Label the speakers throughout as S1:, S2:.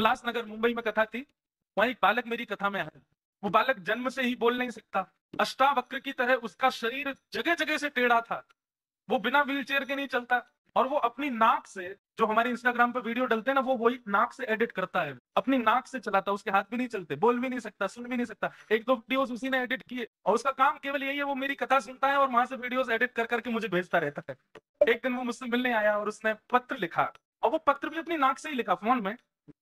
S1: उल्लासनगर मुंबई में कथा थी, वहां एक बालक मेरी कथा में आया। वो बालक जन्म से ही बोल नहीं सकता, अष्टावक्र की तरह उसका शरीर जगह जगह से टेढ़ा था, वो बिना व्हीलचेयर के नहीं चलता, और वो अपनी नाक से, जो हमारे इंस्टाग्राम पे वीडियो डलते हैं ना, वो वही नाक से एडिट करता है, अपनी नाक से चलाता है, उसके हाथ भी नहीं चलते, बोल भी नहीं सकता, सुन भी नहीं सकता। एक दो वीडियोस उसी ने एडिट किए और उसका काम केवल यही है, वो मेरी कथा सुनता है और वहां से वीडियोस एडिट कर करके मुझे भेजता रहता है। एक दिन वो मुझसे मिलने आया और उसने पत्र लिखा, और वो पत्र भी अपनी नाक से ही लिखा, फोन में।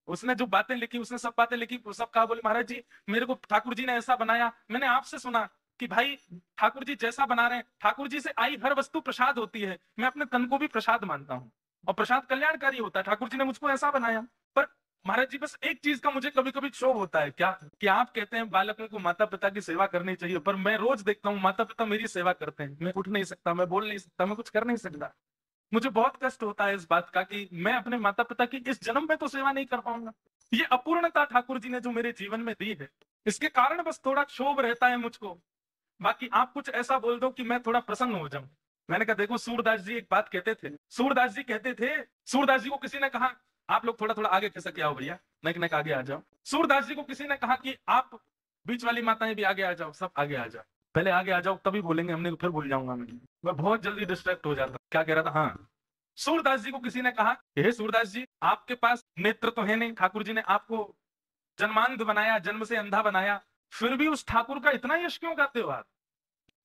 S1: उसने जो बातें लिखी, उसने सब बातें लिखी, सब कहा, बोले महाराज जी मेरे को ठाकुर जी ने ऐसा बनाया, मैंने आपसे सुना कि भाई ठाकुर जी जैसा बना रहे हैं, ठाकुर जी से आई हर वस्तु प्रसाद होती है, मैं अपने तन को भी प्रसाद मानता हूँ और प्रसाद कल्याणकारी होता है, ठाकुर जी ने मुझको ऐसा बनाया। पर महाराज जी बस एक चीज का मुझे कभी कभी क्षोभ होता है, क्या कि आप कहते हैं बालकों को माता पिता की सेवा करनी चाहिए, पर मैं रोज देखता हूँ माता पिता मेरी सेवा करते हैं, मैं उठ नहीं सकता, मैं बोल नहीं सकता, मैं कुछ कर नहीं सकता। मुझे बहुत कष्ट होता है इस बात का कि मैं अपने माता पिता की इस जन्म में तो सेवा नहीं कर पाऊंगा। ये अपूर्णता ठाकुर जी ने जो मेरे जीवन में दी है, इसके कारण बस थोड़ा क्षोभ रहता है मुझको। बाकी आप कुछ ऐसा बोल दो कि मैं थोड़ा प्रसन्न हो जाऊं। मैंने कहा देखो, सूरदास जी एक बात कहते थे, सूरदास जी कहते थे, सूरदास जी को किसी ने कहा, आप लोग थोड़ा थोड़ा आगे खिसक के आओ भैया, नेक आगे आ जाओ। सूरदास जी को किसी ने कहा कि आप बीच वाली माताएं भी आगे आ जाओ, सब आगे आ जाओ, पहले आगे आ जाओ तभी बोलेंगे, हमने फिर भूल जाऊंगा मैं बहुत जल्दी डिस्ट्रैक्ट हो जाता। क्या कह रहा था, हाँ, सूरदास जी को किसी ने कहा, हे सूरदास जी आपके पास नेत्र तो है नहीं, ठाकुर जी ने आपको जन्मांध बनाया, जन्म से अंधा बनाया, फिर भी उस ठाकुर का इतना यश क्यों गाते हो आप?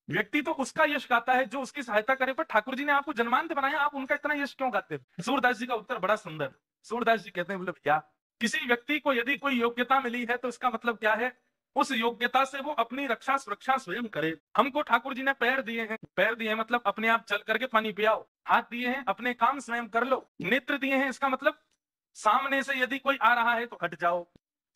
S1: व्यक्ति तो उसका यश गाता है जो उसकी सहायता करे, पर ठाकुर जी ने आपको जन्मांध बनाया, आप उनका इतना यश क्यों गाते हो? सूरदास जी का उत्तर बड़ा सुंदर। सूरदास जी कहते हैं, बोले भैया, किसी व्यक्ति को यदि कोई योग्यता मिली है तो इसका मतलब क्या है, उस योग्यता से वो अपनी रक्षा सुरक्षा स्वयं करे। हमको ठाकुर जी ने पैर दिए हैं, पैर दिए हैं मतलब अपने आप चल करके पानी पियाओ, हाथ दिए हैं अपने काम स्वयं कर लो, नेत्र दिए हैं इसका मतलब सामने से यदि कोई आ रहा है तो हट जाओ,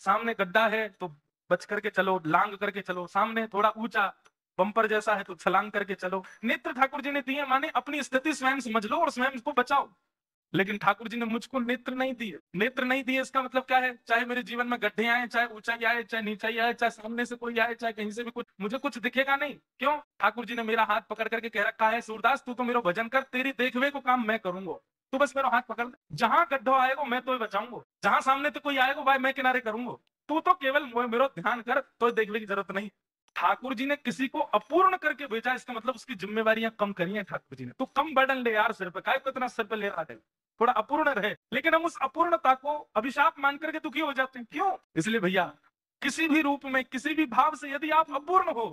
S1: सामने गड्ढा है तो बच करके चलो, लांग करके चलो, सामने थोड़ा ऊंचा बम्पर जैसा है तो छलांग करके चलो। नेत्र ठाकुर जी ने दिए, माने अपनी स्थिति स्वयं समझ लो और स्वयं को बचाओ। लेकिन ठाकुर जी ने मुझको नेत्र नहीं दिए। नेत्र नहीं दिए इसका मतलब क्या है, चाहे मेरे जीवन में गड्ढे आए, चाहे ऊंचाई आए, चाहे नीचाई आए, चाहे सामने से कोई आए, चाहे कहीं से भी कुछ, मुझे कुछ दिखेगा नहीं। क्यों? ठाकुर जी ने मेरा हाथ पकड़ करके कह रखा है, सूरदास तू तो मेरा भजन कर, तेरी देखवे को काम मैं करूंगा, तू बस मेरा हाथ पकड़ ले, जहां गड्ढा आएगा मैं तो बचाऊंगा, जहां सामने तो कोई आएगा भाई मैं किनारे करूंगा, तू तो केवल मेरा ध्यान कर, तो देखने की जरूरत नहीं। ठाकुर जी ने किसी को अपूर्ण करके भेजा, इसका मतलब उसकी जिम्मेवारियां कम करी हैं ठाकुर जी ने। तो कम बर्डन ले यार सिर पे, काय को इतना सिर पे ले रहा है, थोड़ा अपूर्ण रहे। लेकिन हम उस अपूर्णता को अभिशाप मान करके दुखी हो जाते हैं, क्यों? इसलिए भैया, किसी भी रूप में किसी भी भाव से यदि आप अपूर्ण हो